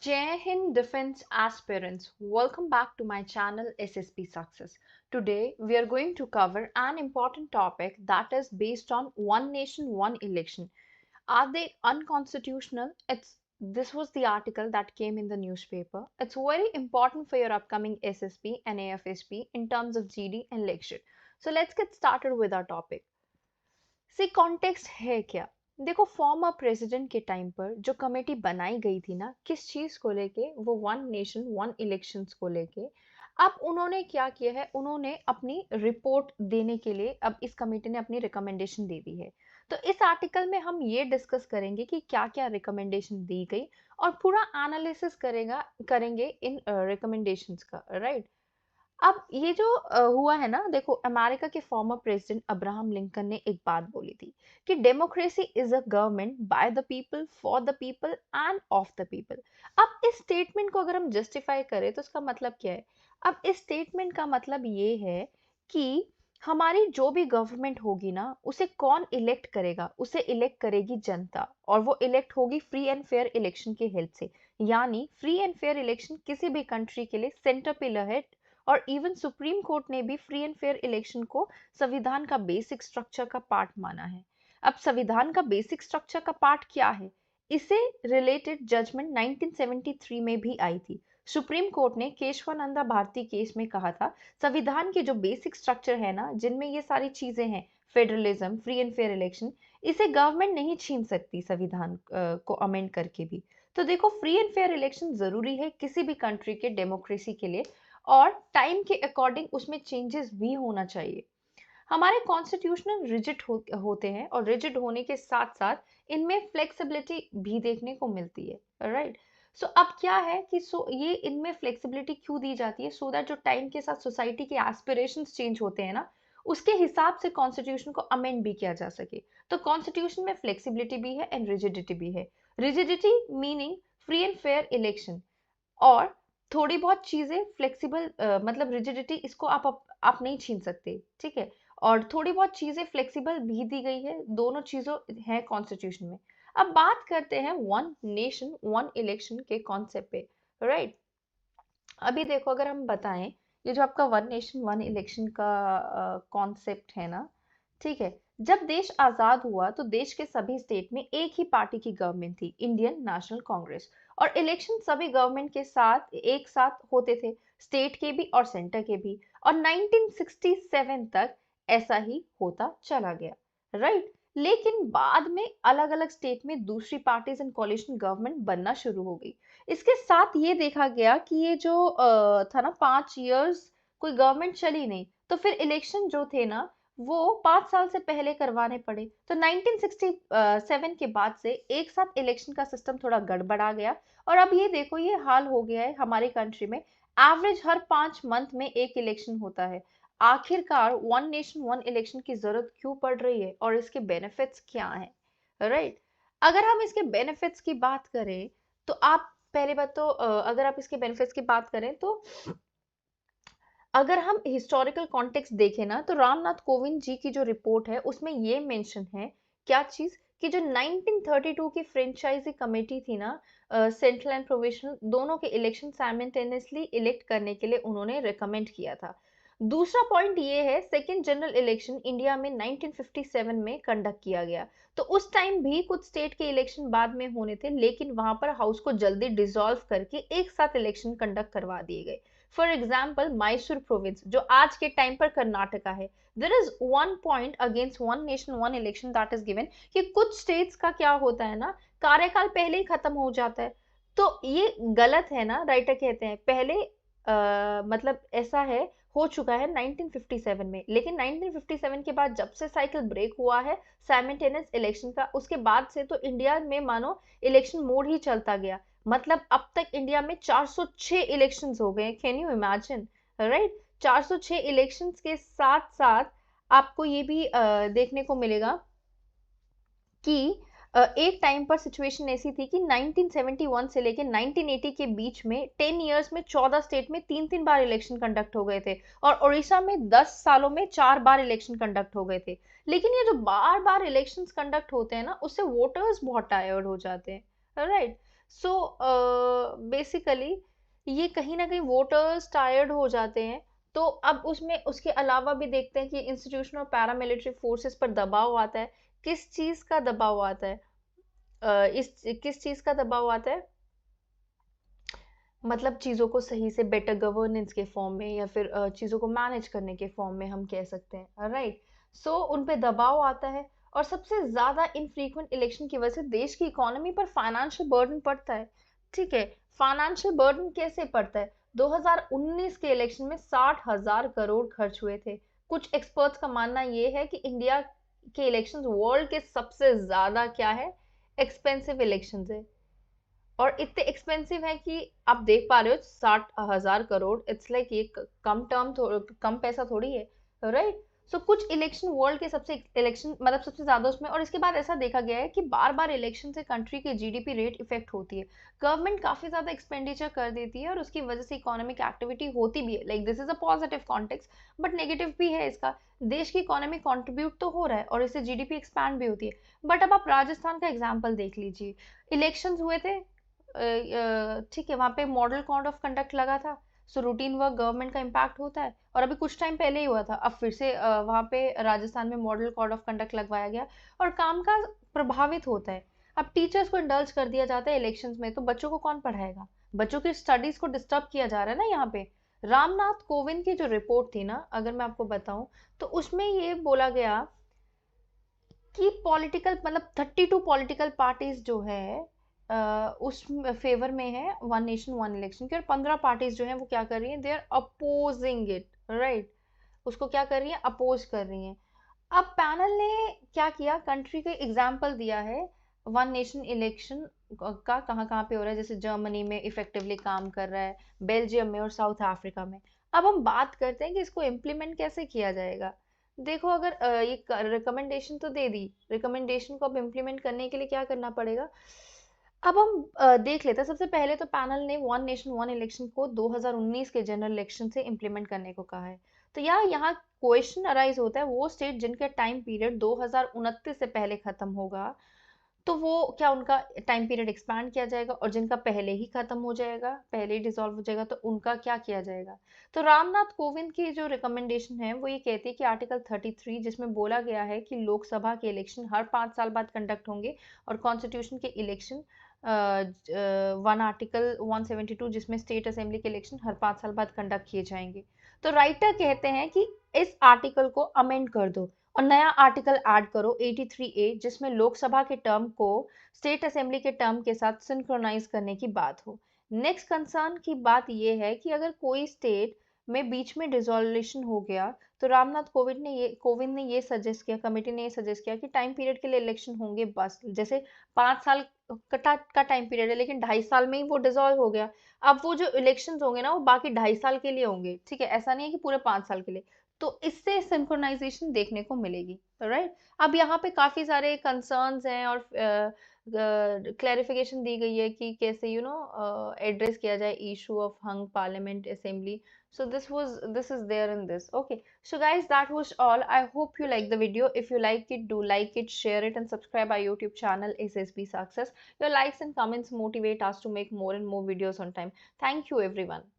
Jai Hind Defense Aspirants, welcome back to my channel SSP Success. Today we are going to cover an important topic that is based on one nation, one election. Are they unconstitutional? This was the article that came in the newspaper. It's very important for your upcoming SSP and AFSP in terms of GD and election. So let's get started with our topic. See context है क्या। देखो former president के time पर जो committee बनाई गई थी ना किस चीज को लेके, वो वन नेशन वन इलेक्शंस को लेके। अब उन्होंने क्या किया है, उन्होंने अपनी रिपोर्ट देने के लिए अब इस कमेटी ने अपनी रिकमेंडेशन दे दी है। तो इस आर्टिकल में हम ये डिस्कस करेंगे कि क्या क्या रिकमेंडेशन दी गई और पूरा एनालिसिस करेंगे इन रिकमेंडेशंस का, राइट। अब ये जो हुआ है ना, देखो अमेरिका के फॉर्मर प्रेसिडेंट अब्राहम लिंकन ने एक बात बोली थी कि democracy is a government by the people for the people end of the people. अब इस स्टेटमेंट को अगर हम जस्टिफाई करें तो इसका मतलब क्या है। अब इस स्टेटमेंट का मतलब ये है कि हमारी जो भी गवर्नमेंट होगी ना उसे कौन इलेक्ट करेगा, उसे इलेक्ट करेगी जनता, और वो इलेक्ट होगी फ्री एंड फेयर इलेक्शन के हेल्प से। यानी फ्री एंड फेयर इलेक्शन किसी भी कंट्री के लिए सेंटर पिलर है। और इवन सुप्रीम कोर्ट ने भी फ्री एंड फेयर इलेक्शन को संविधान का बेसिक स्ट्रक्चर का पार्ट माना है। अब संविधान का बेसिक स्ट्रक्चर का पार्ट क्या है, इसे रिलेटेड जजमेंट 1973 में भी आई थी। सुप्रीम कोर्ट ने केशवानंदा भारती केस में कहा था संविधान के जो बेसिक स्ट्रक्चर है ना, जिनमें ये सारी चीजें हैं, federalism, free and fair election, इसे गवर्नमेंट नहीं छीन सकती संविधान को अमेंड करके भी। तो देखो फ्री एंड फेयर इलेक्शन जरूरी है किसी भी कंट्री के डेमोक्रेसी के लिए, और टाइम के अकॉर्डिंग उसमें चेंजेस भी होना चाहिए। हमारे कॉन्स्टिट्यूशनल रिजिड होते हैं और रिजिड होने के साथ साथ इनमें फ्लेक्सिबिलिटी भी देखने को मिलती है, राइट। सो अब क्या है कि ये इनमें फ्लेक्सिबिलिटी क्यों दी जाती है, सो दैट जो टाइम के साथ सोसाइटी के एस्पिरेशंस चेंज होते हैं ना, उसके हिसाब से कॉन्स्टिट्यूशन को अमेंड भी किया जा सके। तो कॉन्स्टिट्यूशन में फ्लेक्सिबिलिटी भी है एंड रिजिडिटी भी है। Rigidity meaning free and fair election, और थोड़ी बहुत चीजें फ्लेक्सिबल, मतलब रिजिडिटी इसको आप नहीं छीन सकते, ठीक है। और थोड़ी बहुत चीजें फ्लेक्सिबल भी दी गई है, दोनों चीजों है कॉन्स्टिट्यूशन में। अब बात करते हैं वन नेशन वन इलेक्शन के कॉन्सेप्ट पे, राइट। अभी देखो अगर हम बताएं, ये जो आपका वन नेशन वन इलेक्शन का कॉन्सेप्ट है ना, ठीक है। जब देश आजाद हुआ तो देश के सभी स्टेट में एक ही पार्टी की गवर्नमेंट थी, इंडियन नेशनल कांग्रेस। और इलेक्शन सभी गवर्नमेंट के साथ एक साथ होते थे, स्टेट के भी और सेंटर के भी। और 1967 तक ऐसा ही होता चला गया, राइट। लेकिन बाद में अलग अलग स्टेट में दूसरी पार्टीज एंड कोalition गवर्नमेंट बनना शुरू हो गई। इसके साथ ये देखा गया कि ये जो था ना 5 इयर्स कोई गवर्नमेंट चली नहीं, तो फिर इलेक्शन जो थे ना वो 5 साल से पहले करवाने पड़े। तो 1967 के बाद से एक साथ इलेक्शन का सिस्टम थोड़ा गड़बड़ा गया। और अब ये देखो ये हाल हो गया है हमारी कंट्री में, एवरेज हर 5 मंथ में एक इलेक्शन होता है। आखिरकार वन नेशन वन इलेक्शन की जरूरत क्यों पड़ रही है और इसके बेनिफिट्स क्या हैं, राइट। अगर हम इसके बेनिफिट्स की बात करें तो आप पहले बात तो अगर आप इसके बेनिफिट्स की बात करें तो अगर हम हिस्टोरिकल कॉन्टेक्स्ट देखें ना, तो रामनाथ कोविंद जी की जो रिपोर्ट है उसमें ये मेंशन है, क्या चीज, कि जो 1932 की फ्रेंचाइजी कमेटी थी ना, सेंट्रल एंड प्रोविंशियल दोनों के इलेक्शन साइमल्टेनियसली इलेक्ट करने के लिए उन्होंने रिकमेंड किया था। दूसरा पॉइंट ये है, सेकेंड जनरल इलेक्शन इंडिया में 1957 में कंडक्ट किया गया। तो उस टाइम भी कुछ स्टेट के इलेक्शन बाद में होने थे, लेकिन वहां पर हाउस को जल्दी डिसॉल्व करके एक साथ इलेक्शन कंडक्ट करवा दिए गए। फॉर एग्जाम्पल मैसूर प्रोविंस जो आज के टाइम पर कर्नाटका है, there is one point against one nation one election that is given, कि कुछ स्टेट्स का क्या होता है ना, कार्यकाल पहले ही खत्म हो जाता है। तो ये गलत है ना, राइटर कहते हैं पहले मतलब ऐसा है, हो चुका है 1957 में, लेकिन 1957 के बाद जब से साइकिल ब्रेक हुआ है साइमल्टेनियस इलेक्शन का, उसके बाद से तो इंडिया में मानो इलेक्शन मोड ही चलता गया। मतलब अब तक इंडिया में 406 इलेक्शंस हो गए, can you imagine, right. 406 elections के साथ साथ आपको ये भी देखने को मिलेगा कि एक टाइम पर सिचुएशन ऐसी थी कि 1971 से लेकर 1980 के बीच में 10 इयर्स में 14 स्टेट में 3-3 बार इलेक्शन कंडक्ट हो गए थे, और उड़ीसा में 10 सालों में 4 बार इलेक्शन कंडक्ट हो गए थे। लेकिन ये जो बार बार इलेक्शंस कंडक्ट होते हैं ना, उससे वोटर्स बहुत टायर्ड हो जाते हैं, राइट। सो बेसिकली ये कहीं ना कहीं वोटर्स टायर्ड हो जाते हैं। तो अब उसमें उसके अलावा भी देखते हैं कि इंस्टीट्यूशन और पैरामिलिट्री फोर्सेस पर दबाव आता है। किस चीज का दबाव आता है? इस किस चीज का दबाव आता है? मतलब चीज़ों को सही से बेटर गवर्नेंस के फॉर्म में या फिर चीज़ों को मैनेज करने के फॉर्म में हम कह सकते हैं, राइट। सो उन पे दबाव आता है और सबसे ज़्यादा इनफ्रीक्वेंट इलेक्शन की वजह से देश की इकोनॉमी पर फाइनेंशियल बर्डन पड़ता है। ठीक है, फाइनेंशियल बर्डन कैसे पड़ता है? 2019 के इलेक्शन में 60,000 करोड़ खर्च हुए थे। कुछ एक्सपर्ट्स का मानना ये है कि इंडिया के इलेक्शंस वर्ल्ड के सबसे ज़्यादा क्या है, एक्सपेंसिव इलेक्शंस है। और इतने एक्सपेंसिव है कि आप देख पा रहे हो 60,000 करोड़, इट्स लाइक ये कम पैसा थोड़ी है, राइट। सो कुछ इलेक्शन वर्ल्ड के सबसे इलेक्शन मतलब सबसे ज्यादा उसमें, और इसके बाद ऐसा देखा गया है कि बार बार इलेक्शन से कंट्री की जीडीपी रेट इफेक्ट होती है। गवर्नमेंट काफी ज्यादा एक्सपेंडिचर कर देती है और उसकी वजह से इकोनॉमिक एक्टिविटी होती भी है, like this is a positive context. But negative भी है इसका। देश की इकोनॉमी कंट्रीब्यूट तो हो रहा है और इससे जीडीपी एक्सपैंड भी होती है। बट अब आप राजस्थान का एग्जाम्पल देख लीजिए। इलेक्शंस हुए थे, ठीक है, वहाँ पे मॉडल कोड ऑफ कंडक्ट लगा था। सो रूटीन वर्क गवर्नमेंट का इम्पैक्ट होता है, और अभी कुछ टाइम पहले ही हुआ था, अब फिर से वहाँ पे राजस्थान में मॉडल कोड ऑफ कंडक्ट लगवाया गया और काम का प्रभावित होता है। अब टीचर्स को इंडल्ज कर दिया जाता है इलेक्शंस में, तो बच्चों को कौन पढ़ाएगा? बच्चों की स्टडीज को डिस्टर्ब किया जा रहा है ना यहाँ पे। रामनाथ कोविंद की जो रिपोर्ट थी ना, अगर मैं आपको बताऊं, तो उसमें ये बोला गया कि पॉलिटिकल मतलब 32 पॉलिटिकल पार्टीज जो है उस फेवर में है वन नेशन वन इलेक्शन के, और 15 पार्टीज जो है वो क्या कर रही हैं, they are opposing it, right. उसको क्या कर रही है, अपोज कर रही हैं। अब पैनल ने क्या किया, कंट्री का एग्जाम्पल दिया है वन नेशन इलेक्शन का कहाँ कहाँ पे हो रहा है, जैसे जर्मनी में इफेक्टिवली काम कर रहा है, बेल्जियम में और साउथ अफ्रीका में। अब हम बात करते हैं कि इसको इम्प्लीमेंट कैसे किया जाएगा। देखो, अगर ये रिकमेंडेशन तो दे दी, रिकमेंडेशन को अब इम्प्लीमेंट करने के लिए क्या करना पड़ेगा? अब हम देख लेते हैं। सबसे पहले तो पैनल ने वन नेशन वन इलेक्शन को 2019 के जनरल इलेक्शन से इम्प्लीमेंट करने को कहा है। तो यहाँ क्वेश्चन अराइज होता है, वो स्टेट जिनका टाइम पीरियड 2029 से पहले खत्म होगा, तो वो क्या उनका टाइम पीरियड एक्सपैंड किया जाएगा, और जिनका पहले ही खत्म हो जाएगा, पहले ही डिसॉल्व हो जाएगा, तो उनका क्या किया जाएगा? तो रामनाथ कोविंद की जो रिकमेंडेशन है वो ये कहती है कि आर्टिकल 33, जिसमें बोला गया है कि लोकसभा के इलेक्शन हर 5 साल बाद कंडक्ट होंगे, और कॉन्स्टिट्यूशन के इलेक्शन वन आर्टिकल 172, जिसमें स्टेट असेंबली के इलेक्शन हर 5 साल बाद कंडक्ट किए जाएंगे। तो राइटर कहते हैं कि इस आर्टिकल को अमेंड कर दो और नया आर्टिकल ऐड करो 83A, जिसमें लोकसभा के टर्म को स्टेट असेंबली के टर्म के साथ सिंक्रोनाइज करने की बात हो। नेक्स्ट कंसर्न की बात यह है कि अगर कोई स्टेट में बीच में डिसोल्यूशन हो गया, तो रामनाथ कोविंद ने ये सजेस्ट किया, कमेटी ने ये सजेस्ट किया कि टाइम पीरियड के लिए इलेक्शन होंगे बस, जैसे 5 साल का टाइम पीरियड है, लेकिन 2.5 साल में ही वो डिसॉल्व हो गया। अब वो जो इलेक्शंस होंगे ना, वो बाकी 2.5 साल के लिए होंगे, ठीक है, ऐसा नहीं है कि पूरे 5 साल के लिए। तो इससे सिंक्रोनाइजेशन देखने को मिलेगी, राइट। अब यहाँ पे काफी सारे कंसर्न्स हैं और क्लैरिफिकेशन दी गई है कि कैसे एड्रेस किया जाए issue of hung parliament assembly. So this is there in this. Okay. So guys, that was all. I hope you like the video. If you like it, do like it, share it, and subscribe our YouTube channel SSB Success. Your likes and comments motivate us to make more and more videos on time. Thank you everyone.